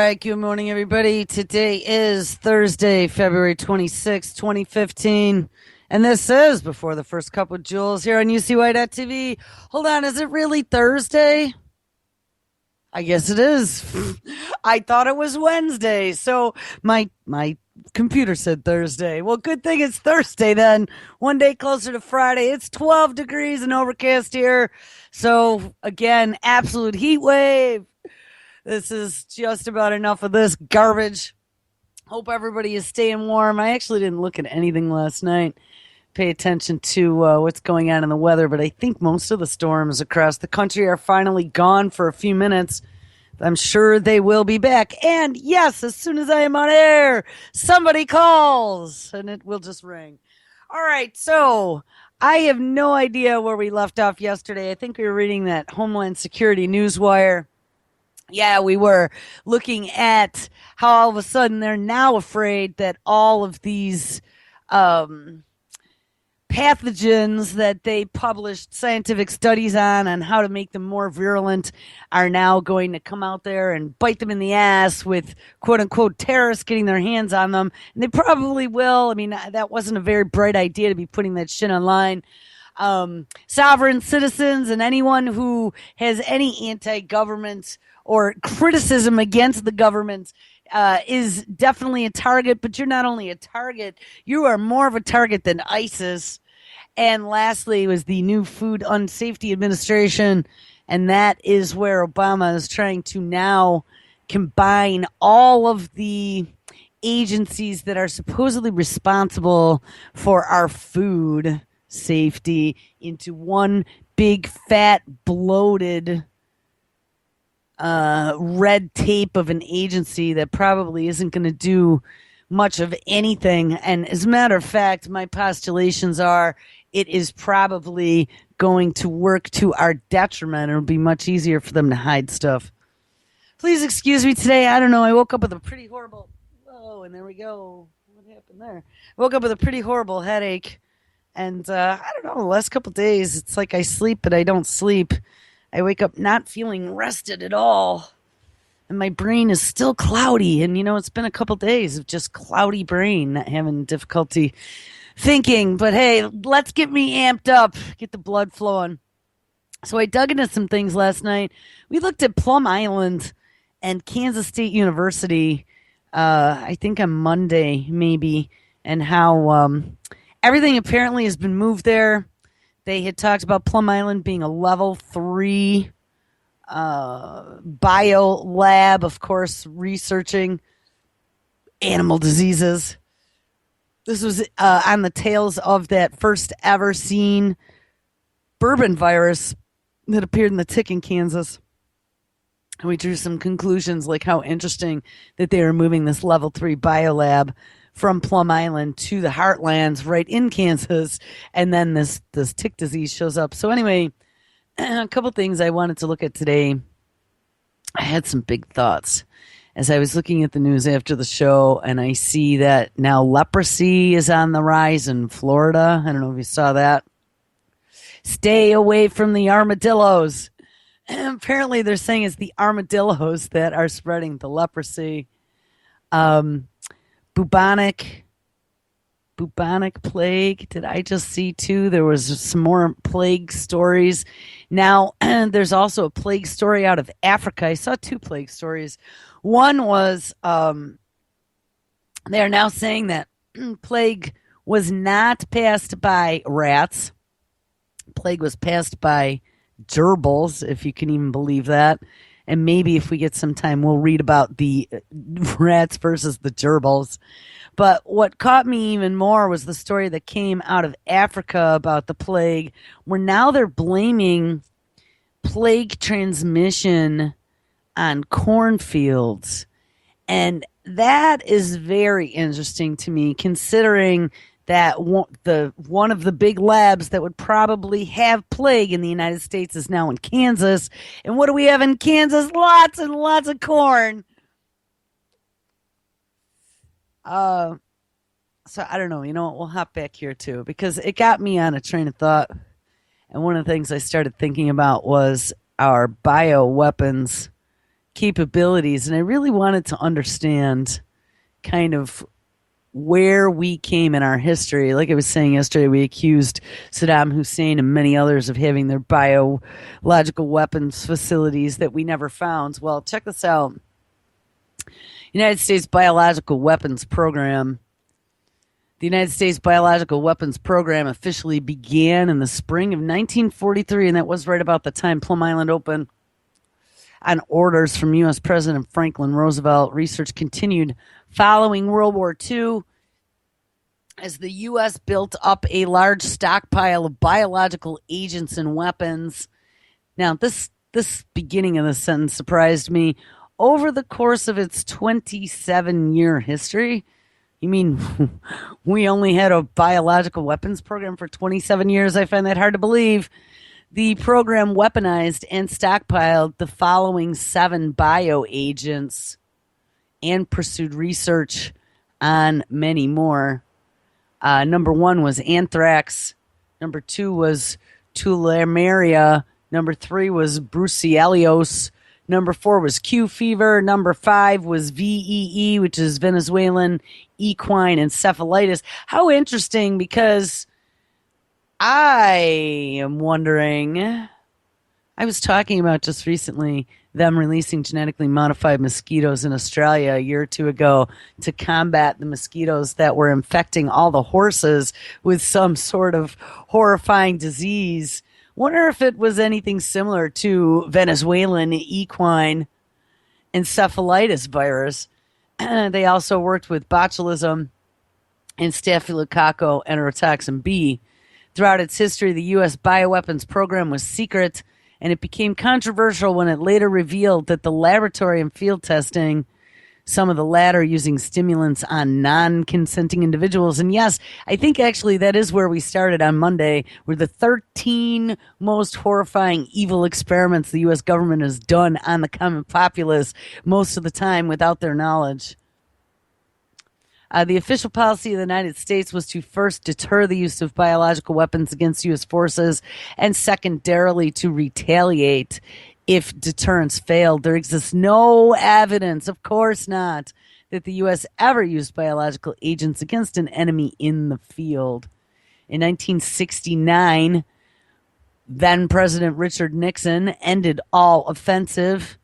right, good morning, everybody. Today is Thursday, February 26th, 2015. And this is Before the First Cup with Jules here on UCY.TV. Hold on, is it really Thursday? I guess it is. I thought it was Wednesday, so my computer said Thursday. Well, good thing it's Thursday then. One day closer to Friday. It's 12 degrees and overcast here. So again, absolute heat wave. This is just about enough of this garbage. Hope everybody is staying warm. I actually didn't look at anything last night, pay attention to what's going on in the weather, but I think most of the storms across the country are finally gone for a few minutes. I'm sure they will be back. And yes, as soon as I am on air, somebody calls and it will just ring. All right, so I have no idea where we left off yesterday. I think we were reading that Homeland Security Newswire. Yeah, we were looking at how all of a sudden they're now afraid that all of these pathogens that they published scientific studies on how to make them more virulent are now going to come out there and bite them in the ass with quote unquote terrorists getting their hands on them. And they probably will. I mean, that wasn't a very bright idea to be putting that shit online. Sovereign citizens and anyone who has any anti-government or criticism against the government is definitely a target, but you're not only a target, you are more of a target than ISIS. And lastly was the new Food Unsafety Administration, and that is where Obama is trying to now combine all of the agencies that are supposedly responsible for our food safety into one big, fat, bloated red tape of an agency that probably isn't going to do much of anything. And as a matter of fact, my postulations are it is probably going to work to our detriment. It'll be much easier for them to hide stuff. Please excuse me today. I don't know. I woke up with a pretty horrible. Oh, and there we go. What happened there? I woke up with a pretty horrible headache. And I don't know, the last couple of days, it's like I sleep, but I don't sleep. I wake up not feeling rested at all. And my brain is still cloudy. And, you know, it's been a couple of days of just cloudy brain, not having difficulty thinking. But hey, let's get me amped up, get the blood flowing. So I dug into some things last night. We looked at Plum Island and Kansas State University, I think on Monday, maybe, and how everything apparently has been moved there. They had talked about Plum Island being a level 3 bio lab, of course, researching animal diseases. This was on the tails of that first ever seen bourbon virus that appeared in the tick in Kansas. And we drew some conclusions like how interesting that they were moving this level 3 biolab from Plum Island to the heartlands right in Kansas, and then this tick disease shows up. So anyway, a couple things I wanted to look at today. I had some big thoughts as I was looking at the news after the show, and I see that now leprosy is on the rise in Florida. I don't know if you saw that. Stay away from the armadillos. And apparently they're saying it's the armadillos that are spreading the leprosy. Bubonic plague. Did I just see too? There was some more plague stories. Now, there's also a plague story out of Africa. I saw 2 plague stories. One was they are now saying that plague was not passed by rats. Plague was passed by gerbils, if you can even believe that. And maybe if we get some time, we'll read about the rats versus the gerbils. But what caught me even more was the story that came out of Africa about the plague, where now they're blaming plague transmission on cornfields. And that is very interesting to me, considering that one of the big labs that would probably have plague in the United States is now in Kansas. And what do we have in Kansas? Lots and lots of corn. So I don't know. You know what? We'll hop back here too, because it got me on a train of thought. And one of the things I started thinking about was our BioWeapons capabilities, and I really wanted to understand kind of where we came in our history. Like I was saying yesterday, we accused Saddam Hussein and many others of having their biological weapons facilities that we never found. Well, check this out. United States Biological Weapons Program. The United States Biological Weapons Program officially began in the spring of 1943, and that was right about the time Plum Island opened on orders from U.S. President Franklin Roosevelt. Research continued following World War II as the U.S. built up a large stockpile of biological agents and weapons. Now, this beginning of the sentence surprised me. Over the course of its 27-year history, you mean we only had a biological weapons program for 27 years? I find that hard to believe. The program weaponized and stockpiled the following 7 bioagents and pursued research on many more. Number 1 was anthrax. Number 2 was tularemia. Number 3 was brucellosis. Number 4 was Q fever. Number 5 was VEE, which is Venezuelan equine encephalitis. How interesting, because I am wondering, I was talking about just recently them releasing genetically modified mosquitoes in Australia a year or two ago to combat the mosquitoes that were infecting all the horses with some sort of horrifying disease. Wonder if it was anything similar to Venezuelan equine encephalitis virus. They also worked with botulism and Staphylococcal enterotoxin B. Throughout its history, the U.S. bioweapons program was secret, and it became controversial when it later revealed that the laboratory and field testing, some of the latter using stimulants on non-consenting individuals. And yes, I think actually that is where we started on Monday, were the 13 most horrifying evil experiments the U.S. government has done on the common populace, most of the time without their knowledge. The official policy of the United States was to first deter the use of biological weapons against U.S. forces, and secondarily to retaliate if deterrence failed. There exists no evidence, of course not, that the U.S. ever used biological agents against an enemy in the field. In 1969, then President Richard Nixon ended all offensive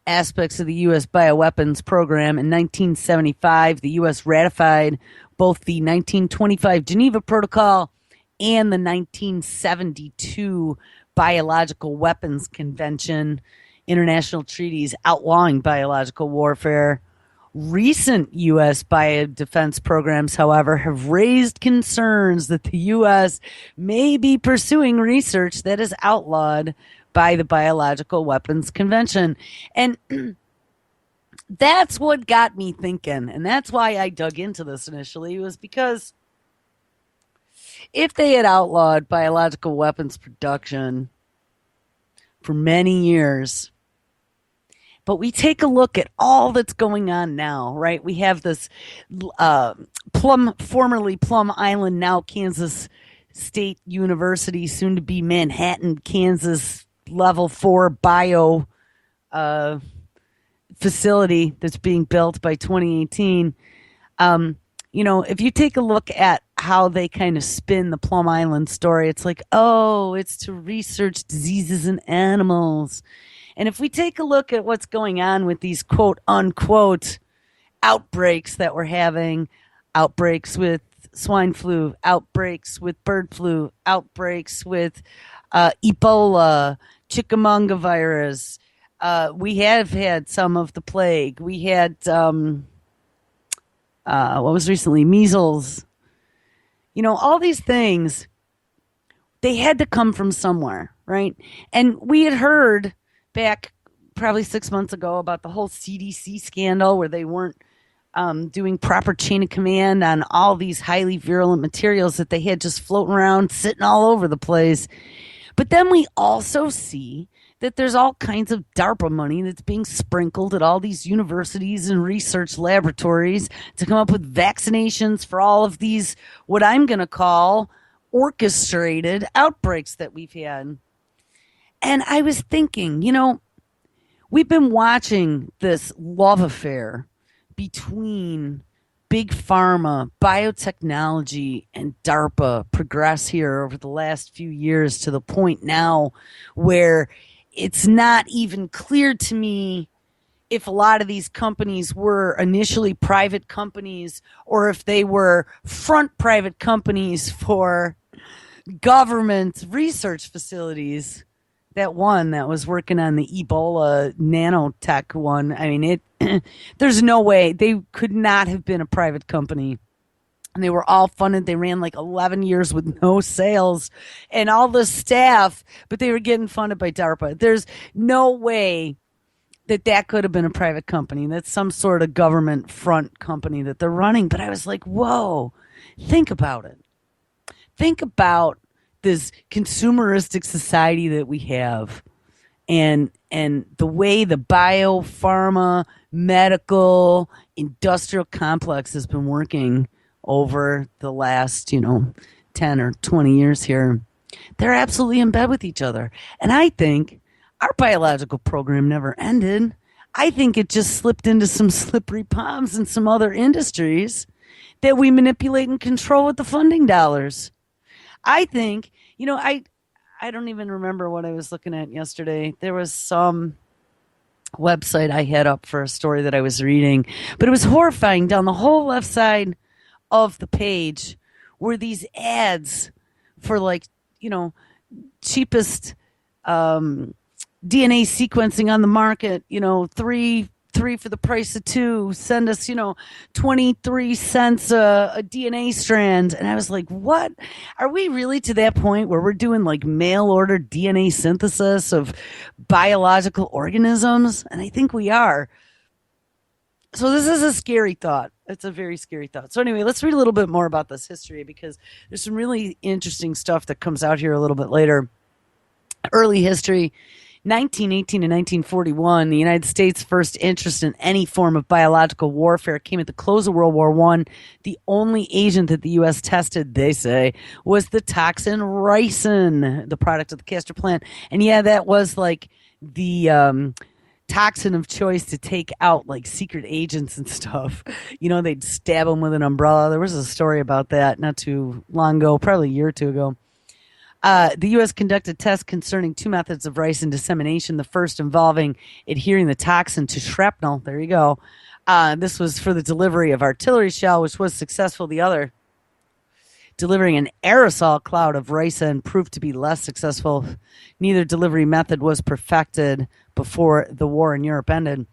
aspects of the U.S. bioweapons program. In 1975, the U.S. ratified both the 1925 Geneva Protocol and the 1972 Biological Weapons Convention, international treaties outlawing biological warfare. Recent U.S. biodefense programs, however, have raised concerns that the U.S. may be pursuing research that is outlawed by the Biological Weapons Convention. And that's what got me thinking, and that's why I dug into this initially, was because if they had outlawed biological weapons production for many years, but we take a look at all that's going on now, right? We have this formerly Plum Island, now Kansas State University, soon to be Manhattan, Kansas, level 4 bio facility that's being built by 2018. If you take a look at how they kind of spin the Plum Island story, it's like, oh, it's to research diseases in animals. And if we take a look at what's going on with these quote unquote outbreaks that we're having, outbreaks with swine flu, outbreaks with bird flu, outbreaks with Ebola, chickamauga virus. We have had some of the plague. We had, what was recently? Measles. All these things, they had to come from somewhere, right? And we had heard back probably 6 months ago about the whole CDC scandal where they weren't doing proper chain of command on all these highly virulent materials that they had just floating around, sitting all over the place. But then we also see that there's all kinds of DARPA money that's being sprinkled at all these universities and research laboratories to come up with vaccinations for all of these, what I'm going to call orchestrated outbreaks that we've had. And I was thinking, we've been watching this love affair between big pharma, biotechnology, and DARPA progress here over the last few years to the point now where it's not even clear to me if a lot of these companies were initially private companies or if they were front private companies for government research facilities. That one that was working on the Ebola nanotech one, I mean, there's no way they could not have been a private company. And they were all funded. They ran like 11 years with no sales and all the staff, but they were getting funded by DARPA. There's no way that could have been a private company. That's some sort of government front company that they're running. But I was like, whoa, think about it. Think about this consumeristic society that we have and the way the bio, pharma, medical, industrial complex has been working over the last, 10 or 20 years here. They're absolutely in bed with each other. And I think our biological program never ended. I think it just slipped into some slippery palms in some other industries that we manipulate and control with the funding dollars. I think, I don't even remember what I was looking at yesterday. There was some website I had up for a story that I was reading, but it was horrifying. Down the whole left side of the page were these ads for cheapest DNA sequencing on the market, three for the price of two. Send us, 23 cents a DNA strand. And I was like, what? Are we really to that point where we're doing like mail order DNA synthesis of biological organisms? And I think we are. So this is a scary thought. It's a very scary thought. So anyway, let's read a little bit more about this history because there's some really interesting stuff that comes out here a little bit later. Early history. 1918 to 1941, the United States' first interest in any form of biological warfare came at the close of World War I. The only agent that the U.S. tested, they say, was the toxin ricin, the product of the castor plant. And yeah, that was like the toxin of choice to take out like secret agents and stuff. They'd stab them with an umbrella. There was a story about that not too long ago, probably a year or two ago. The U.S. conducted tests concerning two methods of ricin dissemination, the first involving adhering the toxin to shrapnel. There you go. This was for the delivery of artillery shell, which was successful. The other, delivering an aerosol cloud of ricin, proved to be less successful. Neither delivery method was perfected before the war in Europe ended.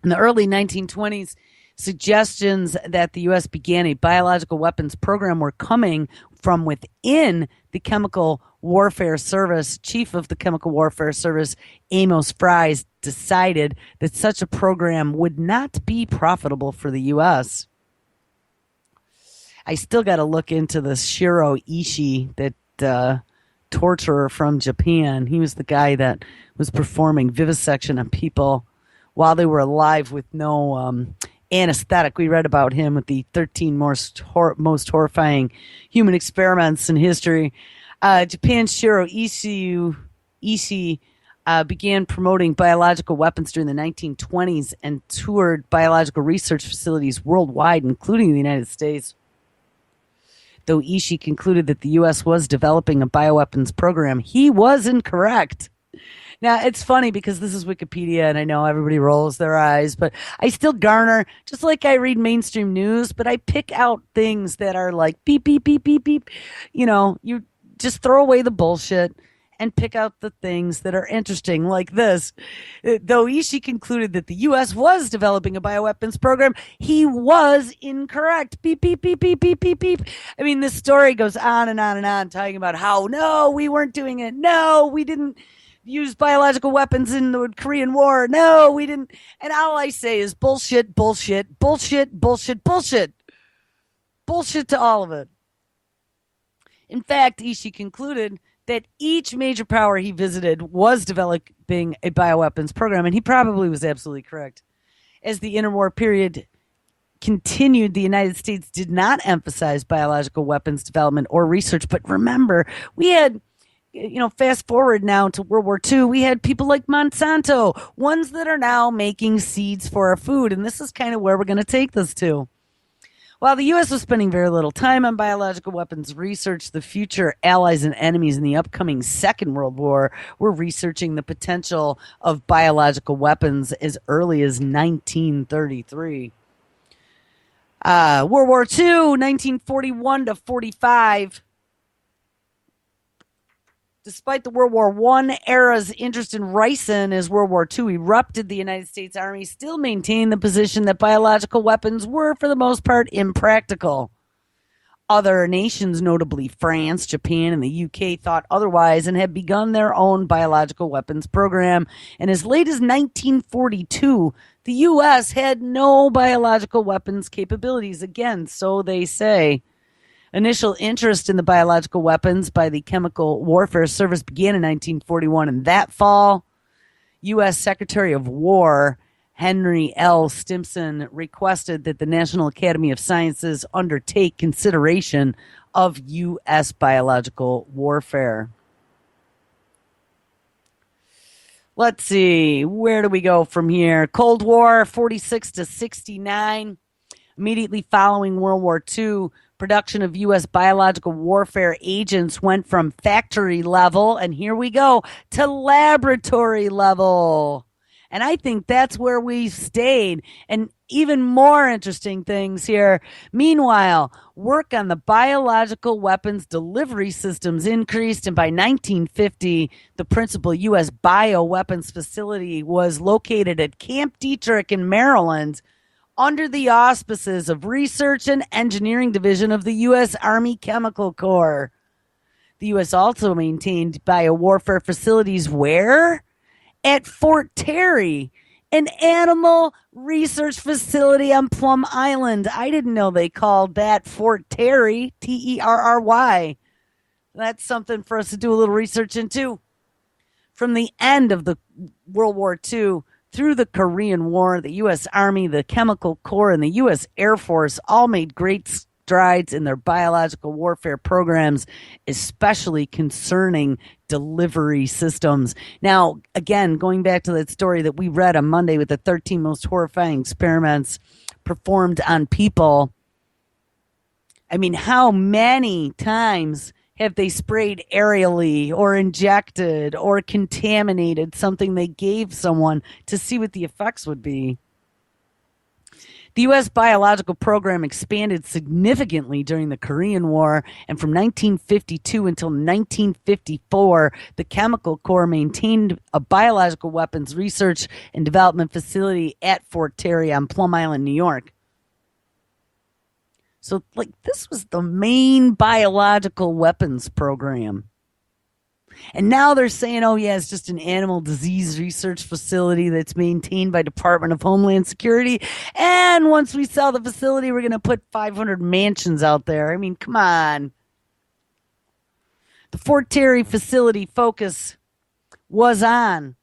In the early 1920s, suggestions that the U.S. began a biological weapons program were coming from within the Chemical Warfare Service. Chief of the Chemical Warfare Service, Amos Fries, decided that such a program would not be profitable for the U.S. I still got to look into the Shiro Ishii, that torturer from Japan. He was the guy that was performing vivisection on people while they were alive with no anesthetic. We read about him with the 13 most horrifying human experiments in history. Japan's Shiro Ishii began promoting biological weapons during the 1920s and toured biological research facilities worldwide, including the United States. Though Ishii concluded that the U.S. was developing a bioweapons program, he was incorrect. Now, it's funny because this is Wikipedia, and I know everybody rolls their eyes, but I still garner, just like I read mainstream news, but I pick out things that are like beep, beep, beep, beep, beep. You just throw away the bullshit and pick out the things that are interesting, like this. Though Ishii concluded that the U.S. was developing a bioweapons program, he was incorrect. Beep, beep, beep, beep, beep, beep, beep. I mean, this story goes on and on and on, talking about how, no, we weren't doing it. No, we didn't use biological weapons in the Korean War. No, we didn't. And all I say is bullshit, bullshit, bullshit, bullshit, bullshit. Bullshit to all of it. In fact, Ishii concluded that each major power he visited was developing a bioweapons program, and he probably was absolutely correct. As the interwar period continued, the United States did not emphasize biological weapons development or research. But remember, we had fast forward now to World War II, we had people like Monsanto, ones that are now making seeds for our food. And this is kind of where we're going to take this to. While the U.S. was spending very little time on biological weapons research, the future allies and enemies in the upcoming Second World War were researching the potential of biological weapons as early as 1933. World War II, 1941 to 45. Despite the World War I era's interest in ricin as World War II erupted, the United States Army still maintained the position that biological weapons were, for the most part, impractical. Other nations, notably France, Japan, and the UK, thought otherwise and had begun their own biological weapons program. And as late as 1942, the U.S. had no biological weapons capabilities. Again, so they say. Initial interest in the biological weapons by the Chemical Warfare Service began in 1941, and that fall, U.S. Secretary of War Henry L. Stimson requested that the National Academy of Sciences undertake consideration of U.S. biological warfare. Let's see, where do we go from here? Cold War, 46 to 69. Immediately following World War II, production of U.S. biological warfare agents went from factory level, and here we go, to laboratory level. And I think that's where we stayed. And even more interesting things here. Meanwhile, work on the biological weapons delivery systems increased, and by 1950, the principal U.S. bioweapons facility was located at Camp Detrick in Maryland, under the auspices of Research and Engineering Division of the U.S. Army Chemical Corps. The U.S. also maintained biowarfare facilities where? At Fort Terry, an animal research facility on Plum Island. I didn't know they called that Fort Terry, Terry. That's something for us to do a little research into. From the end of the World War II through the Korean War, the U.S. Army, the Chemical Corps, and the U.S. Air Force all made great strides in their biological warfare programs, especially concerning delivery systems. Now, again, going back to that story that we read on Monday with the 13 most horrifying experiments performed on people, I mean, how many times have they sprayed aerially or injected or contaminated something they gave someone to see what the effects would be? The U.S. biological program expanded significantly during the Korean War, and from 1952 until 1954, the Chemical Corps maintained a biological weapons research and development facility at Fort Terry on Plum Island, New York. So, this was the main biological weapons program. And now they're saying, oh, yeah, it's just an animal disease research facility that's maintained by Department of Homeland Security. And once we sell the facility, we're going to put 500 mansions out there. I mean, come on. The Fort Terry facility focus was on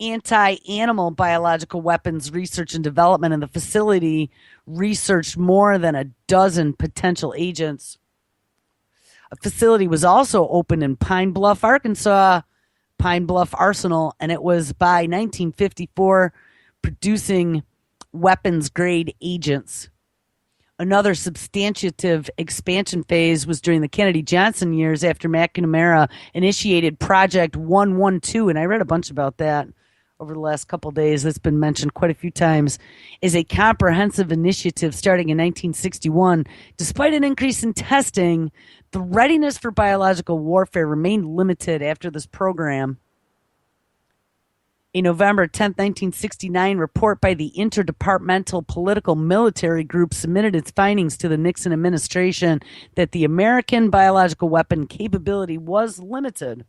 anti-animal biological weapons research and development, and the facility researched more than a dozen potential agents. A facility was also opened in Pine Bluff, Arkansas, Pine Bluff Arsenal, and it was by 1954 producing weapons-grade agents. Another substantive expansion phase was during the Kennedy-Johnson years after McNamara initiated Project 112, and I read a bunch about that over the last couple of days. That's been mentioned quite a few times, is a comprehensive initiative starting in 1961. Despite an increase in testing, the readiness for biological warfare remained limited after this program. A November 10, 1969 report by the Interdepartmental Political Military Group submitted its findings to the Nixon administration that the American biological weapon capability was limited.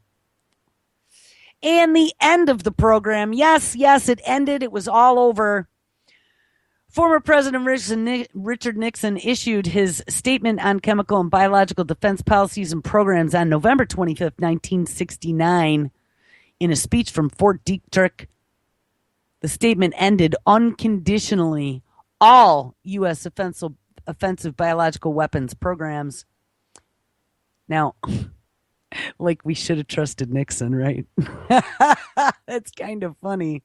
And the end of the program, yes, it ended. It was all over. Former President Richard Nixon issued his statement on chemical and biological defense policies and programs on November 25, 1969. In a speech from Fort Detrick, the statement ended unconditionally all U.S. offensive biological weapons programs. Now, Like we should have trusted Nixon, right? That's kind of funny.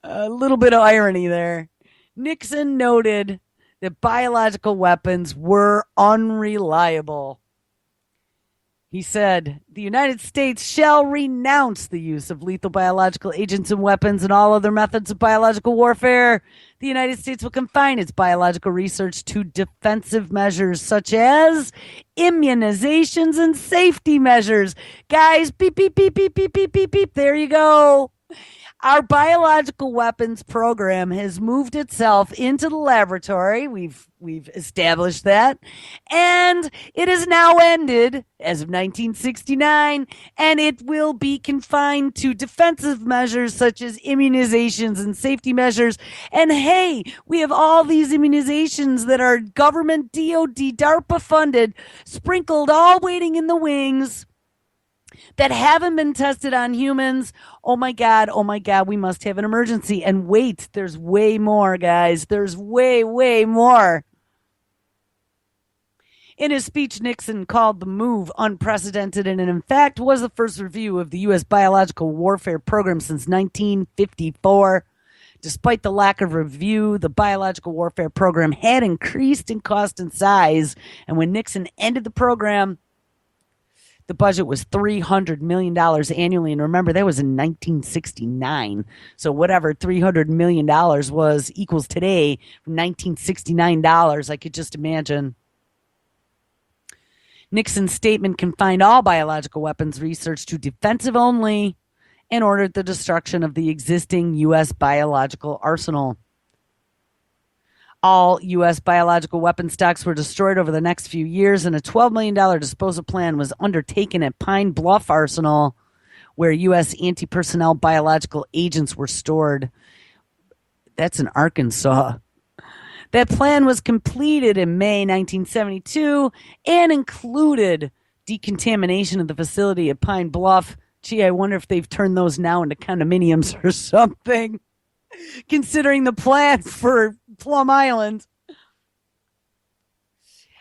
A little bit of irony there. Nixon noted that biological weapons were unreliable. He said, the United States shall renounce the use of lethal biological agents and weapons and all other methods of biological warfare. The United States will confine its biological research to defensive measures such as immunizations and safety measures. Guys, beep, beep, beep, beep, beep, beep, beep, beep. There you go. Our biological weapons program has moved itself into the laboratory. We've established that. And it has now ended as of 1969, and it will be confined to defensive measures such as immunizations and safety measures. And hey, we have all these immunizations that are government DoD DARPA funded, sprinkled all waiting in the wings, that haven't been tested on humans. Oh my God, we must have an emergency. And wait, there's way more, guys. There's way, way more. In his speech, Nixon called the move unprecedented and in fact was the first review of the U.S. biological warfare program since 1954. Despite the lack of review, the biological warfare program had increased in cost and size. And when Nixon ended the program, the budget was $300 million annually. And remember, that was in 1969. So whatever $300 million was equals today from $1969. I could just imagine. Nixon's statement confined all biological weapons research to defensive only and ordered the destruction of the existing U.S. biological arsenal. All U.S. biological weapon stocks were destroyed over the next few years, and a $12 million disposal plan was undertaken at Pine Bluff Arsenal, where U.S. anti-personnel biological agents were stored. That's in Arkansas. That plan was completed in May 1972 and included decontamination of the facility at Pine Bluff. Gee, I wonder if they've turned those now into condominiums or something, considering the plan for Plum Island.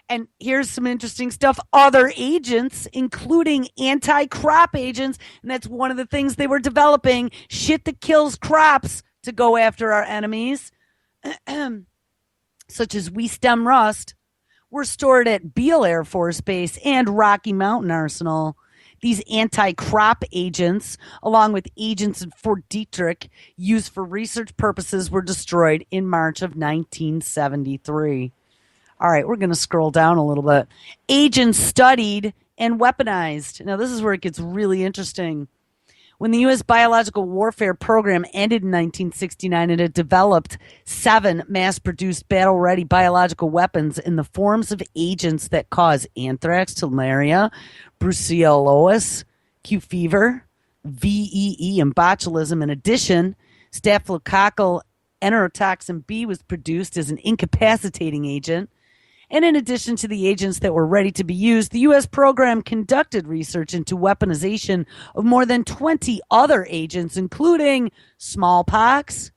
And here's some interesting stuff. Other agents, including anti-crop agents, and that's one of the things they were developing, shit that kills crops to go after our enemies, such as We Stem Rust, were stored at Beale Air Force Base and Rocky Mountain Arsenal. These anti-crop agents, along with agents in Fort Detrick used for research purposes, were destroyed in March of 1973. All right, we're going to scroll down a little bit. Agents studied and weaponized. Now, this is where it gets really interesting. When the U.S. biological warfare program ended in 1969, it had developed 7 mass-produced battle-ready biological weapons in the forms of agents that cause anthrax, malaria, brucellosis, Q fever, VEE, and botulism. In addition, staphylococcal enterotoxin B was produced as an incapacitating agent. And in addition to the agents that were ready to be used, the U.S. program conducted research into weaponization of more than 20 other agents, including smallpox,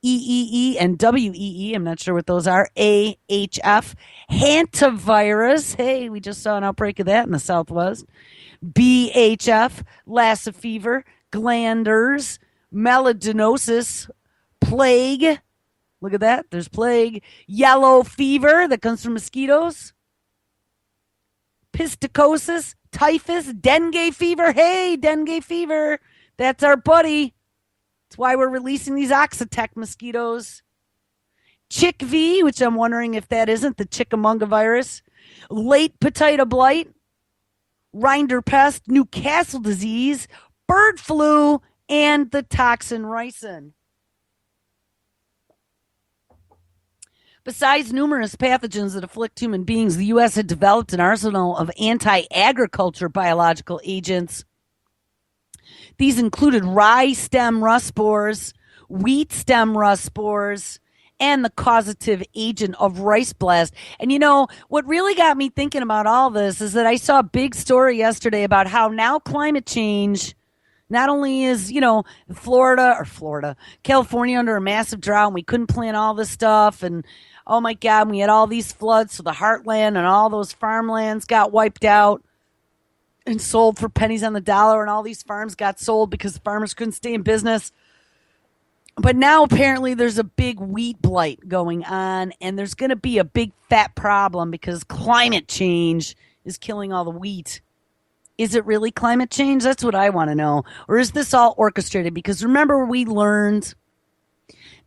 EEE, and WEE. I'm not sure what those are. AHF, hantavirus. Hey, we just saw an outbreak of that in the Southwest. BHF, Lassa fever, glanders, melanosis, plague. Look at that. There's plague. Yellow fever that comes from mosquitoes. Pisticosis, typhus, dengue fever. Hey, dengue fever. That's our buddy. That's why we're releasing these Oxitec mosquitoes. Chick V, which I'm wondering if that isn't the Chickamauga virus. Late potato blight. Rinderpest, Newcastle disease, bird flu, and the toxin ricin. Besides numerous pathogens that afflict human beings, the U.S. had developed an arsenal of anti-agriculture biological agents. These included rye stem rust spores, wheat stem rust spores, and the causative agent of rice blast. And you know, what really got me thinking about all this is that I saw a big story yesterday about how now climate change not only is, California under a massive drought and we couldn't plant all this stuff, and oh my God, we had all these floods, so the heartland and all those farmlands got wiped out. and sold for pennies on the dollar, and all these farms got sold because the farmers couldn't stay in business. But now apparently there's a big wheat blight going on, and there's going to be a big fat problem because climate change is killing all the wheat. Is it really climate change? That's what I want to know. Or is this all orchestrated? Because remember, we learned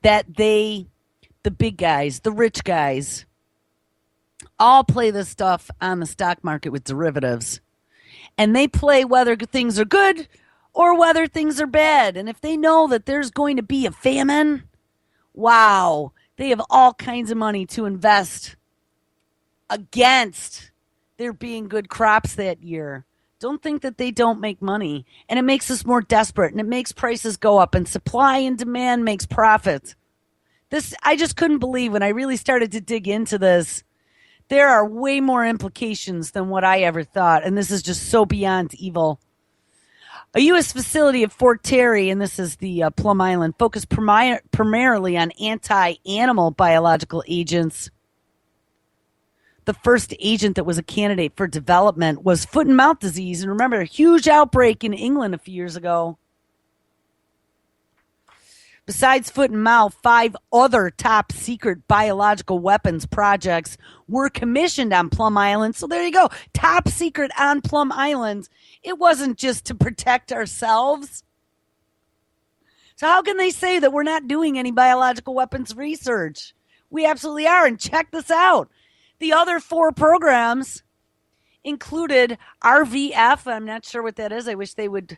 that the big guys, the rich guys, all play this stuff on the stock market with derivatives. And they play whether things are good or whether things are bad. And if they know that there's going to be a famine, wow, they have all kinds of money to invest against there being good crops that year. Don't think that they don't make money. And it makes us more desperate, and it makes prices go up, and supply and demand makes profit. This, I just couldn't believe when I really started to dig into this. There are way more implications than what I ever thought, and this is just so beyond evil. A U.S. facility at Fort Terry, and this is the Plum Island, focused primarily on anti-animal biological agents. The first agent that was a candidate for development was foot and mouth disease. And remember, a huge outbreak in England a few years ago. Besides foot and mouth, 5 other top secret biological weapons projects were commissioned on Plum Island. So there you go. Top secret on Plum Island. It wasn't just to protect ourselves. So how can they say that we're not doing any biological weapons research? We absolutely are. And check this out. The other 4 programs included RVF. I'm not sure what that is. I wish they would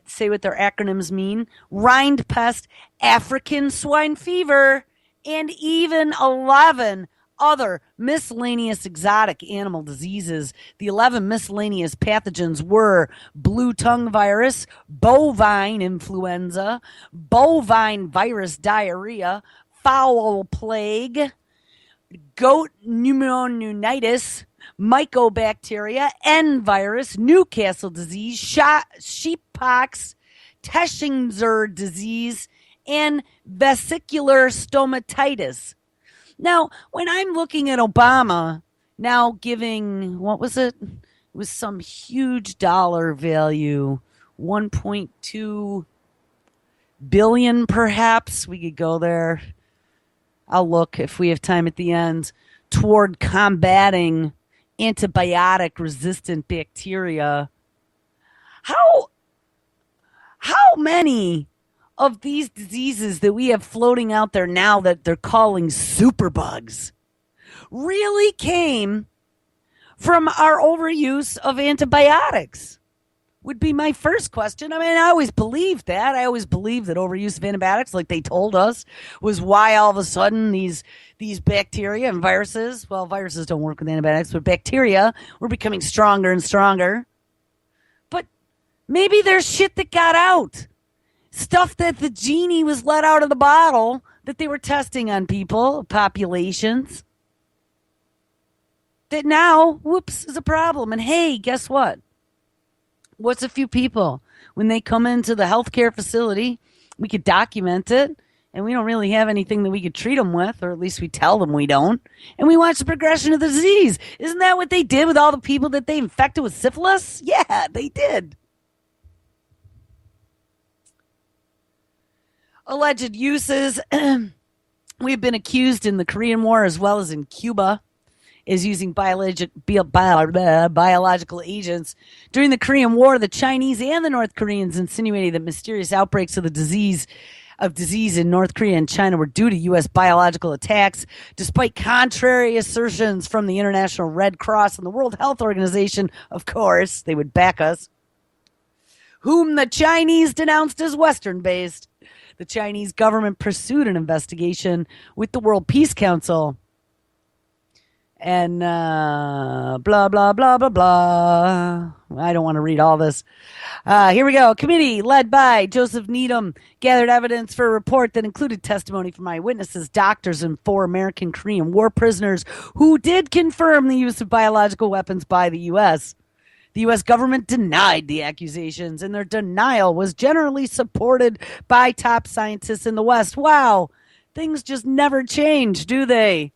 say what their acronyms mean. Rhindpest, African swine fever, and even 11 other miscellaneous exotic animal diseases. The 11 miscellaneous pathogens were blue tongue virus, bovine influenza, bovine virus diarrhea, fowl plague, goat pneumonitis, mycobacteria, N virus, Newcastle disease, sheeppox, Teschinger disease, and vesicular stomatitis. Now, when I'm looking at Obama now giving, what was it? It was some huge dollar value, 1.2 billion perhaps. We could go there. I'll look if we have time at the end, toward combating antibiotic-resistant bacteria. How many of these diseases that we have floating out there now that they're calling superbugs really came from our overuse of antibiotics? Would be my first question. I mean, I always believed that. I always believed that overuse of antibiotics, like they told us, was why all of a sudden these bacteria and viruses, well, viruses don't work with antibiotics, but bacteria were becoming stronger and stronger. But maybe there's shit that got out. Stuff that the genie was let out of the bottle that they were testing on people, populations, that now, whoops, is a problem. And hey, guess what? What's a few people? When they come into the healthcare facility, we could document it, and we don't really have anything that we could treat them with, or at least we tell them we don't, and we watch the progression of the disease. Isn't that what they did with all the people that they infected with syphilis? Yeah, they did. Alleged uses. We've been accused in the Korean War as well as in Cuba is using biological agents. During the Korean War, the Chinese and the North Koreans insinuated that mysterious outbreaks of the disease in North Korea and China were due to U.S. biological attacks, despite contrary assertions from the International Red Cross and the World Health Organization. Of course, they would back us, whom the Chinese denounced as Western-based. The Chinese government pursued an investigation with the World Peace Council. And blah, blah, blah, blah, blah. I don't want to read all this. Here we go. A committee led by Joseph Needham gathered evidence for a report that included testimony from eyewitnesses, doctors, and 4 American Korean War prisoners who did confirm the use of biological weapons by the U.S. The U.S. government denied the accusations, and their denial was generally supported by top scientists in the West. Wow. Things just never change, do they?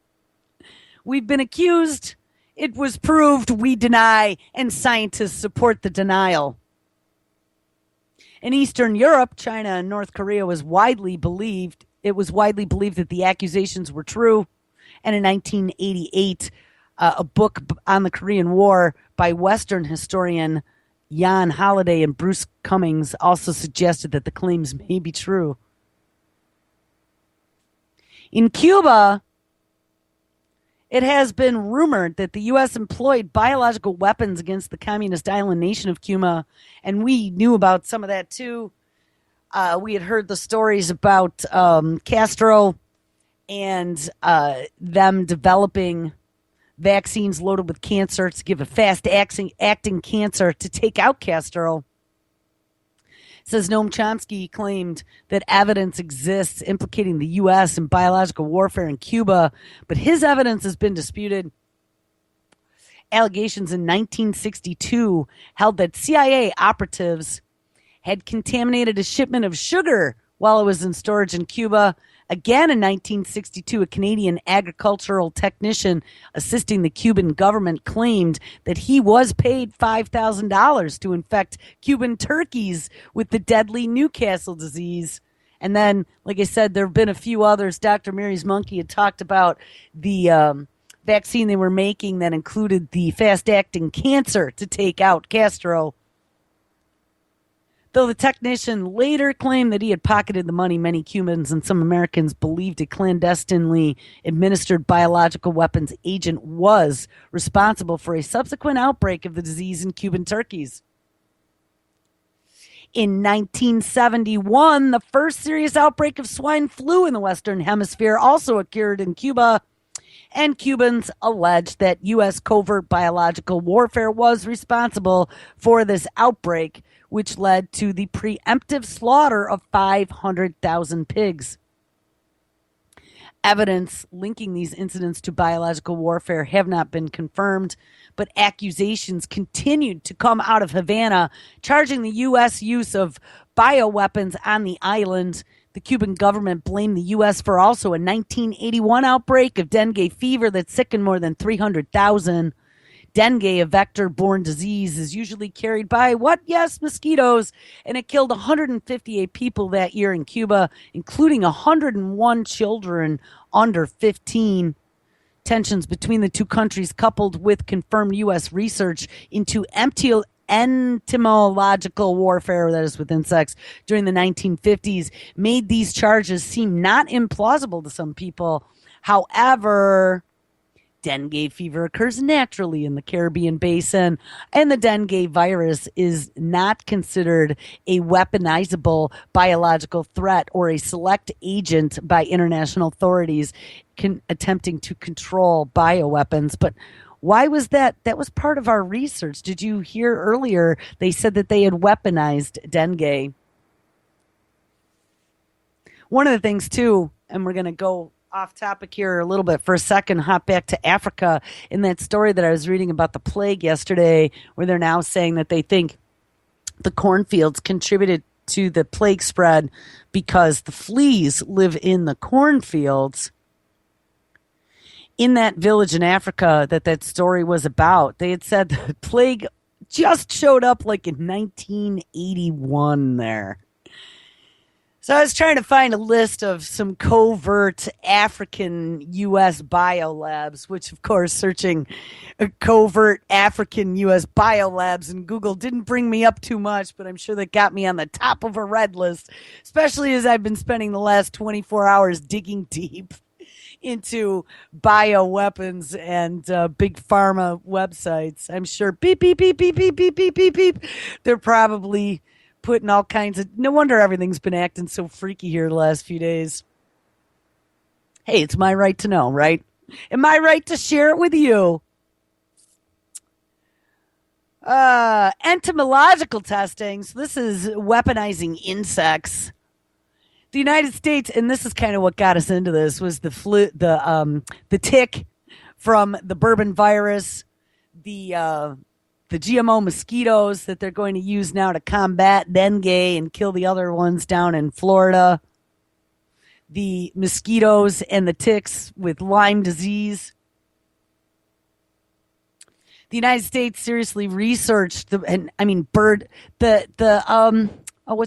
We've been accused, It was proved, we deny, and scientists support the denial. In Eastern Europe, China and North Korea it was widely believed that the accusations were true. And in 1988, a book on the Korean War by Western historian Jan Holliday and Bruce Cummings also suggested that the claims may be true. In Cuba, it has been rumored that the U.S. employed biological weapons against the communist island nation of Cuba, and we knew about some of that too. We had heard the stories about Castro and them developing vaccines loaded with cancer to give a fast-acting cancer to take out Castro. It says Noam Chomsky claimed that evidence exists implicating the U.S. in biological warfare in Cuba, but his evidence has been disputed. Allegations in 1962 held that CIA operatives had contaminated a shipment of sugar while it was in storage in Cuba. Again, in 1962, a Canadian agricultural technician assisting the Cuban government claimed that he was paid $5,000 to infect Cuban turkeys with the deadly Newcastle disease. And then, like I said, there have been a few others. Dr. Mary's monkey had talked about the vaccine they were making that included the fast-acting cancer to take out Castro. Though the technician later claimed that he had pocketed the money, many Cubans and some Americans believed a clandestinely administered biological weapons agent was responsible for a subsequent outbreak of the disease in Cuban turkeys. In 1971, the first serious outbreak of swine flu in the Western Hemisphere also occurred in Cuba, and Cubans alleged that U.S. covert biological warfare was responsible for this outbreak, which led to the preemptive slaughter of 500,000 pigs. Evidence linking these incidents to biological warfare have not been confirmed, but accusations continued to come out of Havana, charging the U.S. use of bioweapons on the island. The Cuban government blamed the U.S. for also a 1981 outbreak of dengue fever that sickened more than 300,000. Dengue, a vector-borne disease, is usually carried by what? Yes, mosquitoes. And it killed 158 people that year in Cuba, including 101 children under 15. Tensions between the two countries, coupled with confirmed U.S. research into entomological warfare, that is with insects, during the 1950s, made these charges seem not implausible to some people. However, dengue fever occurs naturally in the Caribbean basin, and the dengue virus is not considered a weaponizable biological threat or a select agent by international authorities attempting to control bioweapons. But why was that? That was part of our research. Did you hear earlier they said that they had weaponized dengue? One of the things, too, and we're going to go off topic here a little bit for a second, hop back to Africa. In that story that I was reading about the plague yesterday, where they're now saying that they think the cornfields contributed to the plague spread because the fleas live in the cornfields. In that village in Africa that story was about, they had said the plague just showed up like in 1981 there. So I was trying to find a list of some covert African U.S. biolabs, which, of course, searching covert African U.S. biolabs in Google didn't bring me up too much, but I'm sure that got me on the top of a red list, especially as I've been spending the last 24 hours digging deep into bioweapons and big pharma websites. I'm sure beep, beep, beep, beep, beep, beep, beep, beep, beep. They're probably putting all kinds of, no wonder everything's been acting so freaky here the last few days. Hey, it's my right to know, right? Am I right to share it with you? Entomological testing. So this is weaponizing insects. The United States, and this is kind of what got us into this, was the tick from the bourbon virus, the GMO mosquitoes that they're going to use now to combat dengue and kill the other ones down in Florida, the mosquitoes and the ticks with Lyme disease. The United States seriously researched what's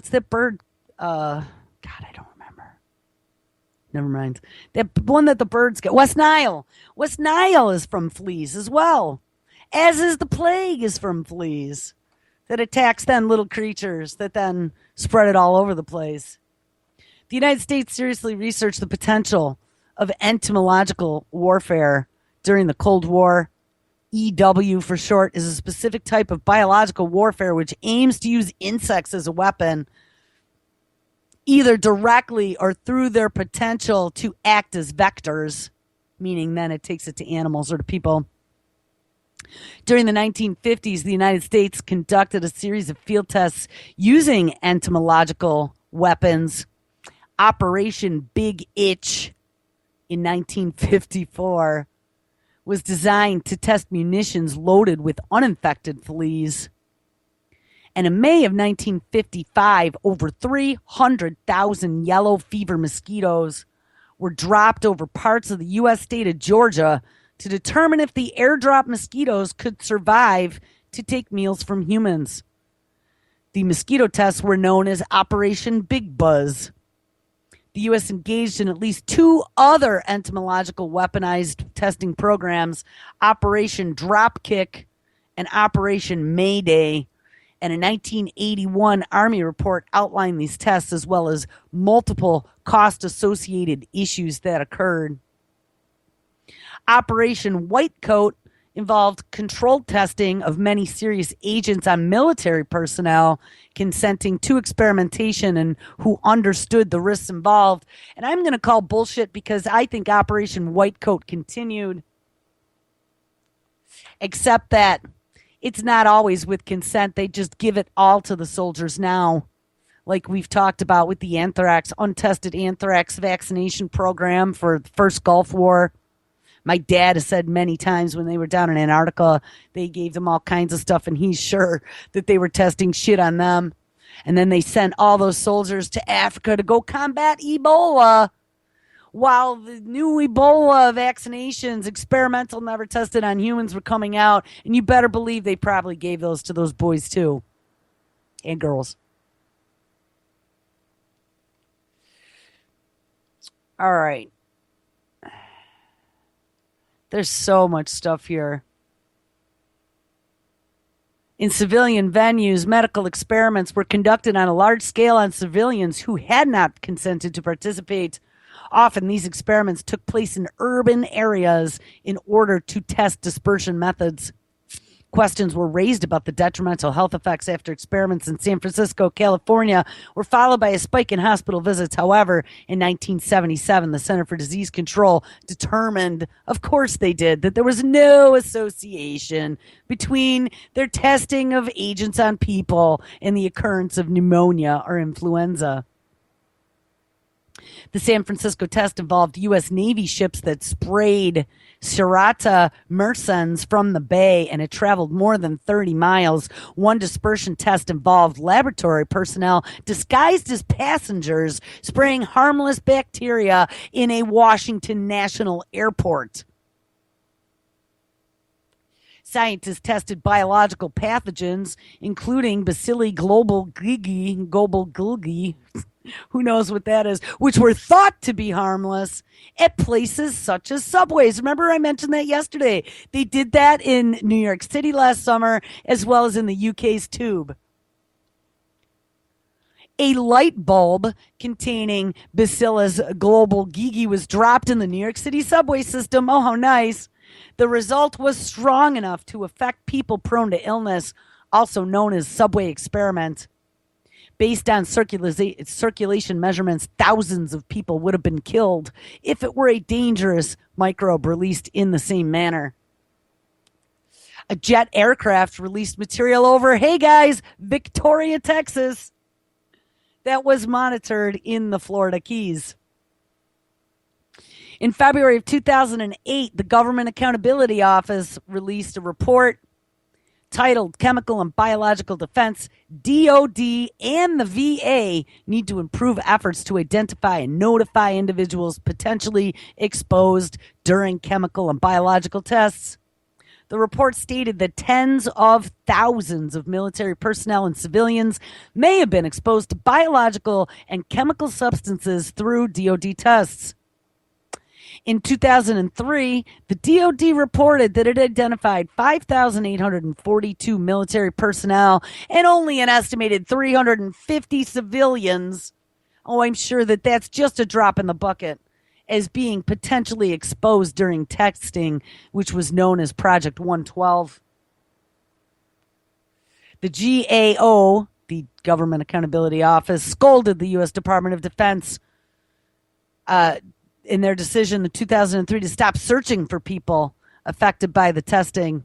that bird? God, I don't remember. Never mind. That one that the birds get. West Nile. West Nile is from fleas as well. As is the plague is from fleas that attacks then little creatures that then spread it all over the place. The United States seriously researched the potential of entomological warfare during the Cold War. EW for short is a specific type of biological warfare which aims to use insects as a weapon, either directly or through their potential to act as vectors, meaning then it takes it to animals or to people. During the 1950s, the United States conducted a series of field tests using entomological weapons. Operation Big Itch in 1954 was designed to test munitions loaded with uninfected fleas. And in May of 1955, over 300,000 yellow fever mosquitoes were dropped over parts of the U.S. state of Georgia to determine if the airdrop mosquitoes could survive to take meals from humans. The mosquito tests were known as Operation Big Buzz. The U.S. engaged in at least two other entomological weaponized testing programs, Operation Dropkick and Operation Mayday. And a 1981 Army report outlined these tests as well as multiple cost-associated issues that occurred. Operation Whitecoat involved controlled testing of many serious agents on military personnel consenting to experimentation and who understood the risks involved. And I'm going to call bullshit because I think Operation Whitecoat continued, except that it's not always with consent. They just give it all to the soldiers now, like we've talked about with the untested anthrax vaccination program for the first Gulf War. My dad has said many times when they were down in Antarctica, they gave them all kinds of stuff, and he's sure that they were testing shit on them. And then they sent all those soldiers to Africa to go combat Ebola, while the new Ebola vaccinations, experimental, never tested on humans, were coming out. And you better believe they probably gave those to those boys too, and girls. All right. There's so much stuff here. In civilian venues, medical experiments were conducted on a large scale on civilians who had not consented to participate. Often these experiments took place in urban areas in order to test dispersion methods. Questions were raised about the detrimental health effects after experiments in San Francisco, California, were followed by a spike in hospital visits. However, in 1977, the Center for Disease Control determined, of course they did, that there was no association between their testing of agents on people and the occurrence of pneumonia or influenza. The San Francisco test involved U.S. Navy ships that sprayed Serata Mersens from the bay, and it traveled more than 30 miles. One dispersion test involved laboratory personnel disguised as passengers spraying harmless bacteria in a Washington National Airport. Scientists tested biological pathogens, including Bacilli global who knows what that is, which were thought to be harmless at places such as subways. Remember I mentioned that yesterday. They did that in New York City last summer, as well as in the UK's Tube. A light bulb containing Bacillus global was dropped in the New York City subway system. Oh, how nice. The result was strong enough to affect people prone to illness, also known as subway experiment. Based on circulation measurements, thousands of people would have been killed if it were a dangerous microbe released in the same manner. A jet aircraft released material over, hey guys, Victoria, Texas, that was monitored in the Florida Keys. In February of 2008, the Government Accountability Office released a report titled Chemical and Biological Defense. DOD and the VA need to improve efforts to identify and notify individuals potentially exposed during chemical and biological tests. The report stated that tens of thousands of military personnel and civilians may have been exposed to biological and chemical substances through DoD tests. In 2003, the DoD reported that it identified 5,842 military personnel and only an estimated 350 civilians. Oh, I'm sure that that's just a drop in the bucket, as being potentially exposed during testing, which was known as Project 112. The GAO, the Government Accountability Office, scolded the U.S. Department of Defense in their decision in 2003 to stop searching for people affected by the testing.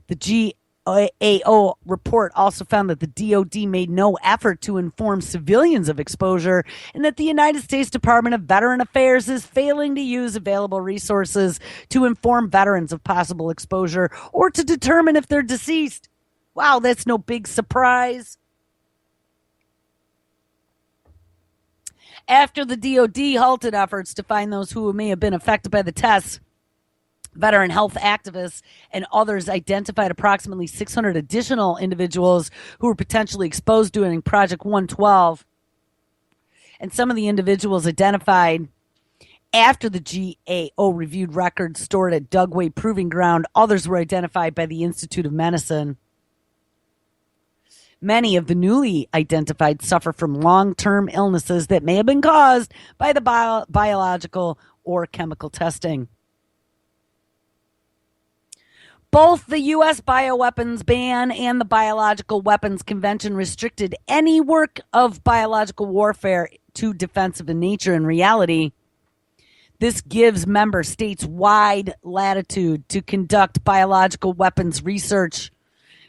The GAO report also found that the DoD made no effort to inform civilians of exposure, and that the United States Department of Veteran Affairs is failing to use available resources to inform veterans of possible exposure or to determine if they're deceased. Wow, that's no big surprise. After the DoD halted efforts to find those who may have been affected by the tests, veteran health activists and others identified approximately 600 additional individuals who were potentially exposed during Project 112. And some of the individuals identified after the GAO reviewed records stored at Dugway Proving Ground, others were identified by the Institute of Medicine. Many of the newly identified suffer from long-term illnesses that may have been caused by the biological or chemical testing. Both the U.S. bioweapons ban and the Biological Weapons Convention restricted any work of biological warfare to defensive in nature. In reality, this gives member states wide latitude to conduct biological weapons research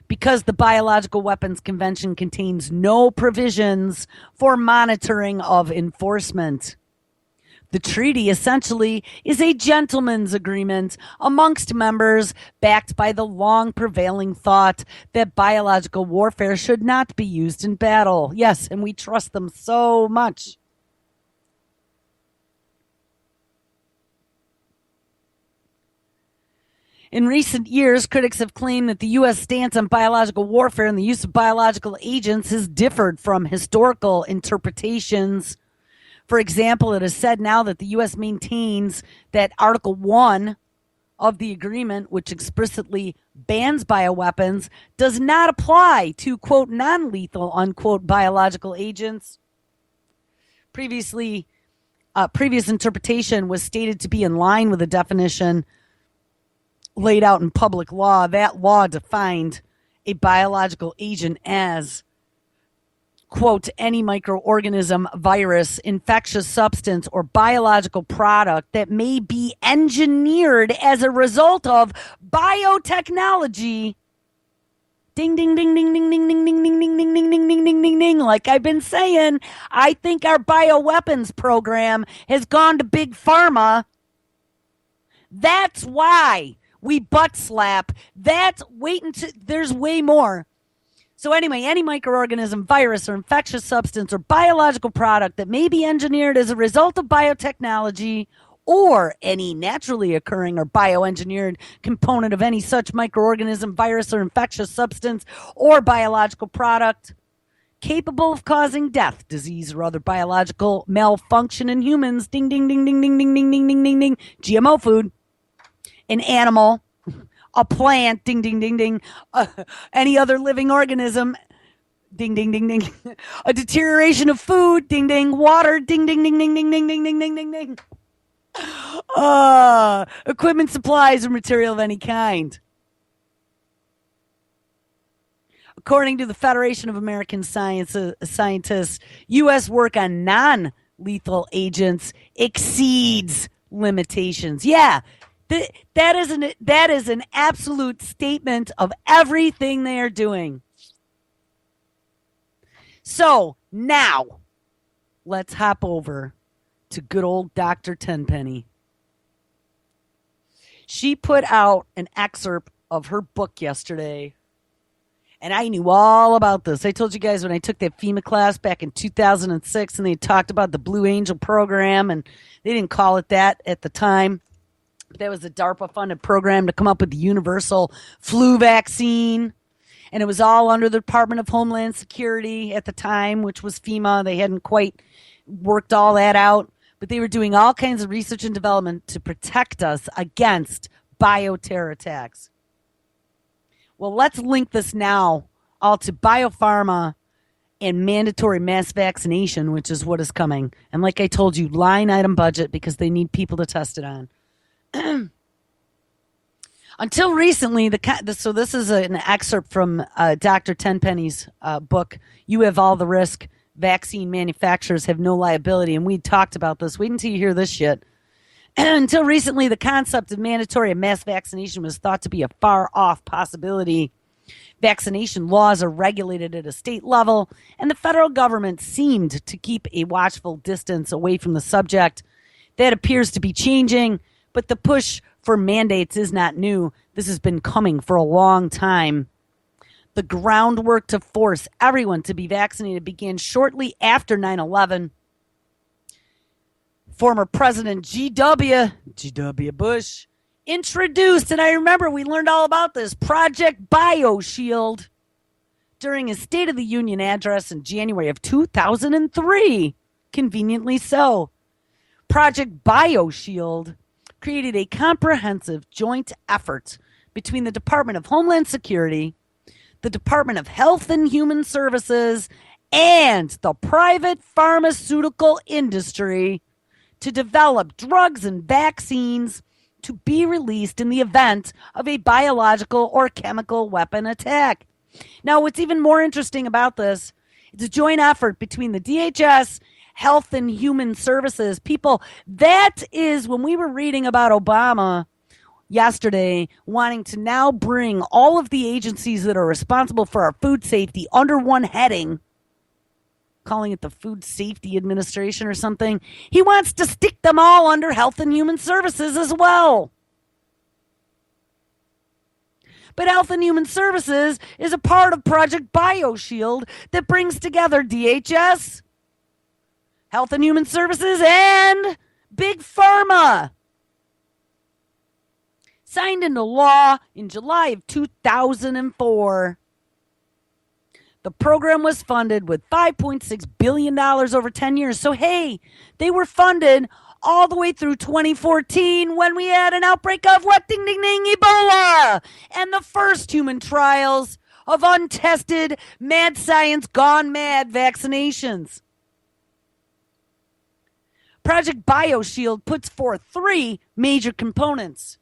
because the Biological Weapons Convention contains no provisions for monitoring of enforcement. The treaty essentially is a gentleman's agreement amongst members backed by the long prevailing thought that biological warfare should not be used in battle. Yes, and we trust them so much. In recent years, critics have claimed that the U.S. stance on biological warfare and the use of biological agents has differed from historical interpretations. For example, it is said now that the U.S. maintains that Article 1 of the agreement, which explicitly bans bioweapons, does not apply to, quote, non-lethal, unquote, biological agents. Previous interpretation was stated to be in line with the definition laid out in public law. That law defined a biological agent as, quote, any microorganism, virus, infectious substance, or biological product that may be engineered as a result of biotechnology. Ding, ding, ding, ding, ding, ding, ding, ding, ding, ding, ding, ding, ding, ding, ding, ding, ding. Like I've been saying, I think our bioweapons program has gone to big pharma. That's why we butt slap. That's wait until there's way more. So anyway, any microorganism, virus, or infectious substance or biological product that may be engineered as a result of biotechnology or any naturally occurring or bioengineered component of any such microorganism, virus, or infectious substance or biological product capable of causing death, disease, or other biological malfunction in humans. Ding, ding, ding, ding, ding, ding, ding, ding, ding, ding, ding. GMO food, an animal, a plant, ding, ding, ding, ding, any other living organism, ding, ding, ding, ding, a deterioration of food, ding, ding, water, ding, ding, ding, ding, ding, ding, ding, ding, ding, ding, ding, equipment, supplies, or material of any kind. According to the Federation of American Scientists, U.S. work on non-lethal agents exceeds limitations. Yeah. That is an absolute statement of everything they are doing. So now let's hop over to good old Dr. Tenpenny. She put out an excerpt of her book yesterday, and I knew all about this. I told you guys when I took that FEMA class back in 2006, and they talked about the Blue Angel program, and they didn't call it that at the time. That was a DARPA-funded program to come up with the universal flu vaccine. And it was all under the Department of Homeland Security at the time, which was FEMA. They hadn't quite worked all that out. But they were doing all kinds of research and development to protect us against bioterror attacks. Well, let's link this now all to biopharma and mandatory mass vaccination, which is what is coming. And like I told you, line item budget because they need people to test it on. Until recently, so this is an excerpt from Dr. Tenpenny's book, You Have All the Risk, Vaccine Manufacturers Have No Liability. And we talked about this. Wait until you hear this shit. Until recently, the concept of mandatory and mass vaccination was thought to be a far-off possibility. Vaccination laws are regulated at a state level, and the federal government seemed to keep a watchful distance away from the subject. That appears to be changing, but the push for mandates is not new. This has been coming for a long time. The groundwork to force everyone to be vaccinated began shortly after 9/11. Former President G.W. Bush introduced, and I remember we learned all about this, Project BioShield during his State of the Union address in January of 2003. Conveniently so. Project BioShield created a comprehensive joint effort between the Department of Homeland Security, the Department of Health and Human Services, and the private pharmaceutical industry to develop drugs and vaccines to be released in the event of a biological or chemical weapon attack. Now, what's even more interesting about this, it's a joint effort between the DHS, Health and Human Services. People, that is when we were reading about Obama yesterday wanting to now bring all of the agencies that are responsible for our food safety under one heading, calling it the Food Safety Administration or something. He wants to stick them all under Health and Human Services as well. But Health and Human Services is a part of Project BioShield that brings together DHS, Health and Human Services, and Big Pharma. Signed into law in July of 2004. The program was funded with $5.6 billion over 10 years. So, hey, they were funded all the way through 2014 when we had an outbreak of what? Ding, ding, ding, Ebola. And the first human trials of untested, mad science, gone mad vaccinations. Project BioShield puts forth three major components.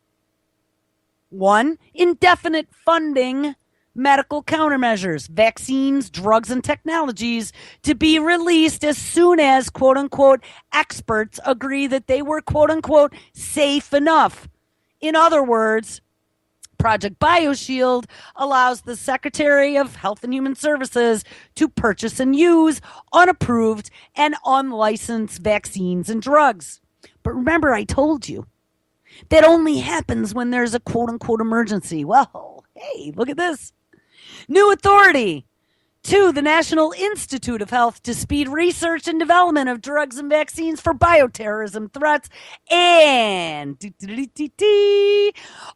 One, indefinite funding medical countermeasures, vaccines, drugs, and technologies to be released as soon as, quote unquote, experts agree that they were, quote unquote, safe enough. In other words, Project BioShield allows the Secretary of Health and Human Services to purchase and use unapproved and unlicensed vaccines and drugs. But remember, I told you that only happens when there's a quote unquote emergency. Well, hey, look at this. New authority to the National Institute of Health to speed research and development of drugs and vaccines for bioterrorism threats and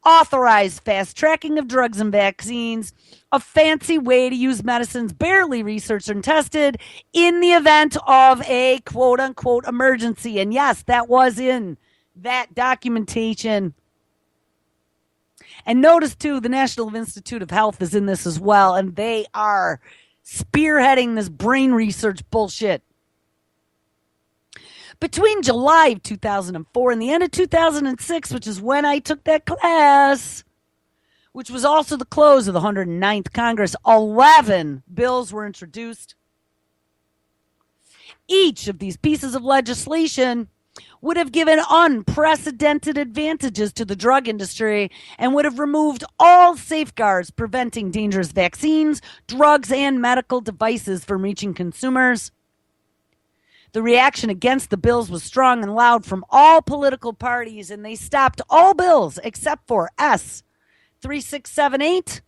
authorize fast tracking of drugs and vaccines, a fancy way to use medicines barely researched and tested in the event of a quote unquote emergency. And yes, that was in that documentation. And notice, too, the National Institute of Health is in this as well, and they are spearheading this brain research bullshit. Between July of 2004 and the end of 2006, which is when I took that class, which was also the close of the 109th Congress, 11 bills were introduced. Each of these pieces of legislation would have given unprecedented advantages to the drug industry and would have removed all safeguards preventing dangerous vaccines, drugs, and medical devices from reaching consumers. The reaction against the bills was strong and loud from all political parties, and they stopped all bills except for S. 3678,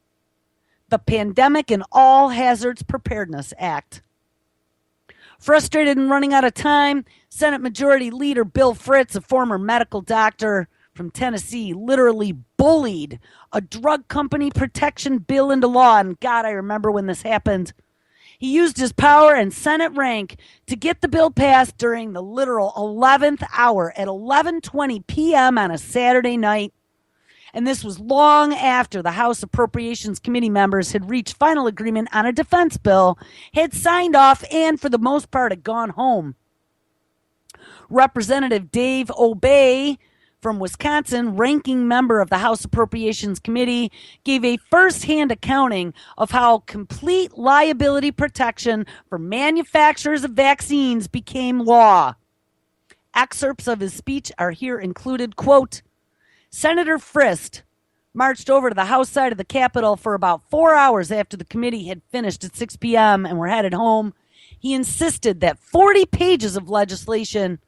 the Pandemic and All Hazards Preparedness Act. Frustrated and running out of time, Senate Majority Leader Bill Fritz, a former medical doctor from Tennessee literally bullied a drug company protection bill into law. And God, I remember when this happened. He used his power and Senate rank to get the bill passed during the literal 11th hour at 11:20 p.m. on a Saturday night. And this was long after the House Appropriations Committee members had reached final agreement on a defense bill, had signed off, and for the most part had gone home. Representative Dave Obey from Wisconsin, ranking member of the House Appropriations Committee, gave a first-hand accounting of how complete liability protection for manufacturers of vaccines became law. Excerpts of his speech are here included. Quote, Senator Frist marched over to the House side of the Capitol for about 4 hours after the committee had finished at 6 p.m. and were headed home. He insisted that 40 pages of legislation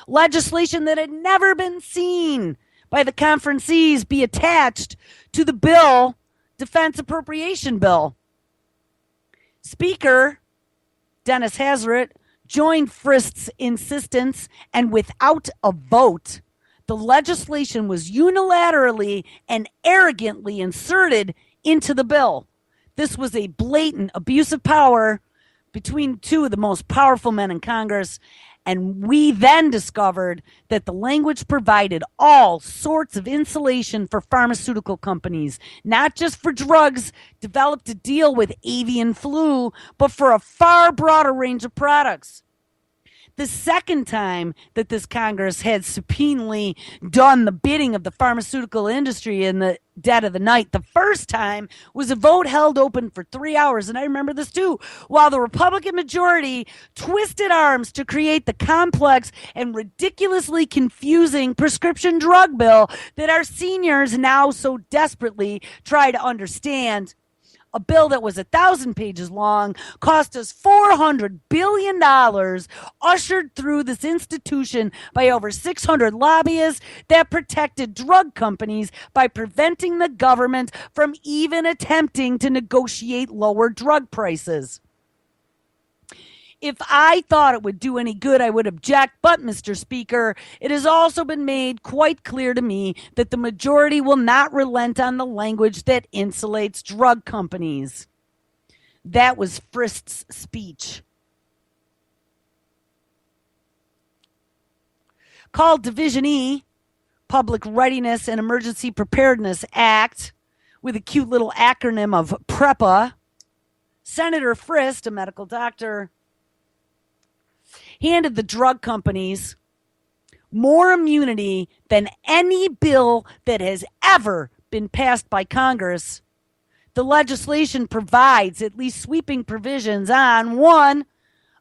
that had never been seen by the conferencees, be attached to the bill, defense appropriation bill. Speaker Dennis Hazzard joined Frist's insistence, and without a vote, the legislation was unilaterally and arrogantly inserted into the bill. This was a blatant abuse of power between two of the most powerful men in Congress. And we then discovered that the language provided all sorts of insulation for pharmaceutical companies, not just for drugs developed to deal with avian flu, but for a far broader range of products. The second time that this Congress had supinely done the bidding of the pharmaceutical industry in the dead of the night, the first time was a vote held open for 3 hours, and I remember this too, while the Republican majority twisted arms to create the complex and ridiculously confusing prescription drug bill that our seniors now so desperately try to understand. A bill that was 1,000 pages long, cost us $400 billion, ushered through this institution by over 600 lobbyists that protected drug companies by preventing the government from even attempting to negotiate lower drug prices. If I thought it would do any good, I would object. But, Mr. Speaker, it has also been made quite clear to me that the majority will not relent on the language that insulates drug companies. That was Frist's speech. Called Division E, Public Readiness and Emergency Preparedness Act, with a cute little acronym of PREPA, Senator Frist, a medical doctor, handed the drug companies more immunity than any bill that has ever been passed by Congress. The legislation provides at least sweeping provisions on, 1,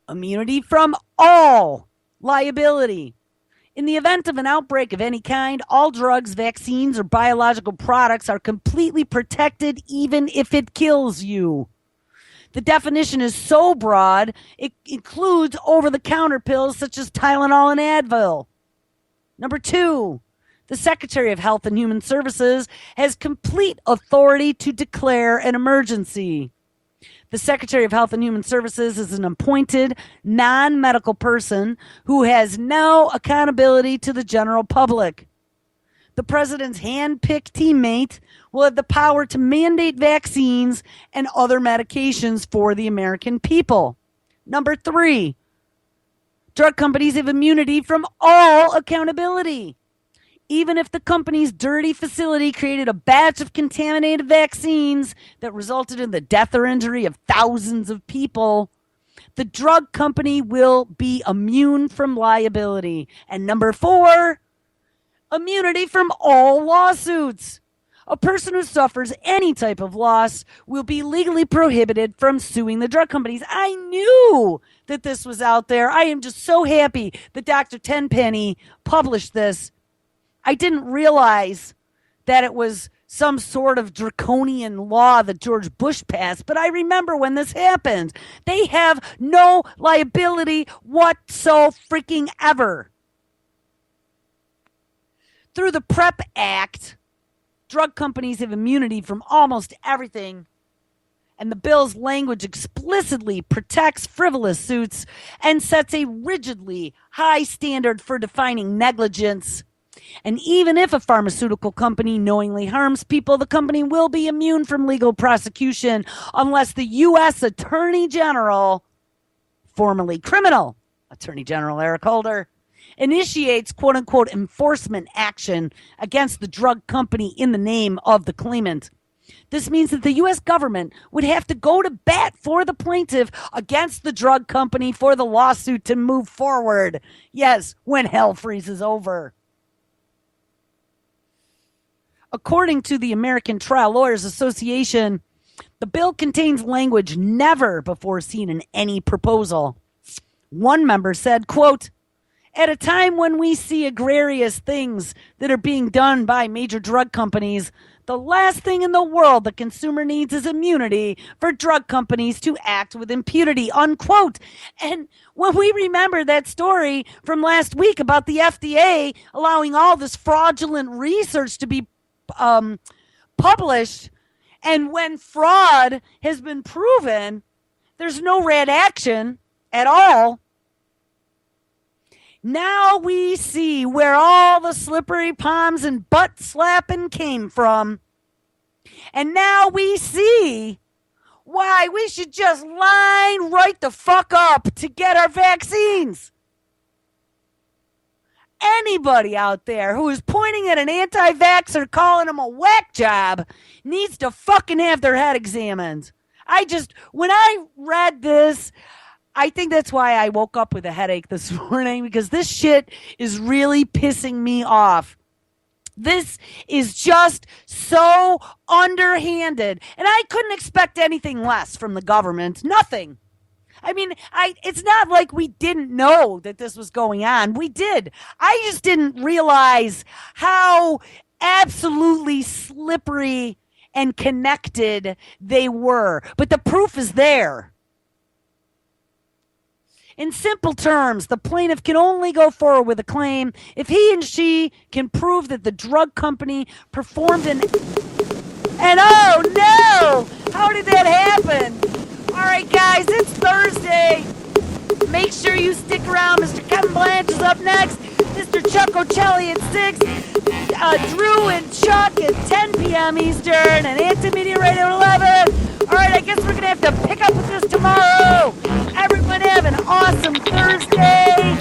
immunity from all liability. In the event of an outbreak of any kind, all drugs, vaccines, or biological products are completely protected even if it kills you. The definition is so broad, it includes over-the-counter pills such as Tylenol and Advil. Number 2, the Secretary of Health and Human Services has complete authority to declare an emergency. The Secretary of Health and Human Services is an appointed, non-medical person who has no accountability to the general public. The president's hand-picked teammate will have the power to mandate vaccines and other medications for the American people. Number 3, drug companies have immunity from all accountability. Even if the company's dirty facility created a batch of contaminated vaccines that resulted in the death or injury of thousands of people, the drug company will be immune from liability. And number 4, immunity from all lawsuits. A person who suffers any type of loss will be legally prohibited from suing the drug companies. I knew that this was out there. I am just so happy that Dr. Tenpenny published this. I didn't realize that it was some sort of draconian law that George Bush passed, but I remember when this happened. They have no liability whatsoever. Through the PrEP Act, drug companies have immunity from almost everything, and the bill's language explicitly protects frivolous suits and sets a rigidly high standard for defining negligence. And even if a pharmaceutical company knowingly harms people, the company will be immune from legal prosecution unless the U.S. Attorney General, formerly criminal Attorney General Eric Holder, initiates quote unquote enforcement action against the drug company in the name of the claimant. This means that the U.S. government would have to go to bat for the plaintiff against the drug company for the lawsuit to move forward. Yes, when hell freezes over. According to the American Trial Lawyers Association, the bill contains language never before seen in any proposal. One member said, quote, at a time when we see egregious things that are being done by major drug companies, the last thing in the world the consumer needs is immunity for drug companies to act with impunity, unquote. And when we remember that story from last week about the FDA allowing all this fraudulent research to be published, and when fraud has been proven, there's no red action at all. Now we see where all the slippery palms and butt slapping came from. And now we see why we should just line right the fuck up to get our vaccines. Anybody out there who is pointing at an anti-vaxxer calling him a whack job needs to fucking have their head examined. When I read this, I think that's why I woke up with a headache this morning, because this shit is really pissing me off. This is just so underhanded. And I couldn't expect anything less from the government. Nothing. I mean, it's not like we didn't know that this was going on. We did. I just didn't realize how absolutely slippery and connected they were. But the proof is there. In simple terms, the plaintiff can only go forward with a claim if he and she can prove that the drug company performed an... And oh no! How did that happen? All right, guys, it's Thursday. Make sure you stick around. Mr. Kevin Blanche is up next. Mr. Chuck Ocelli at 6. Drew and Chuck at 10 p.m. Eastern. And Antimedia Radio at 11. All right, I guess we're going to have to pick up with this tomorrow. Everyone have an awesome Thursday.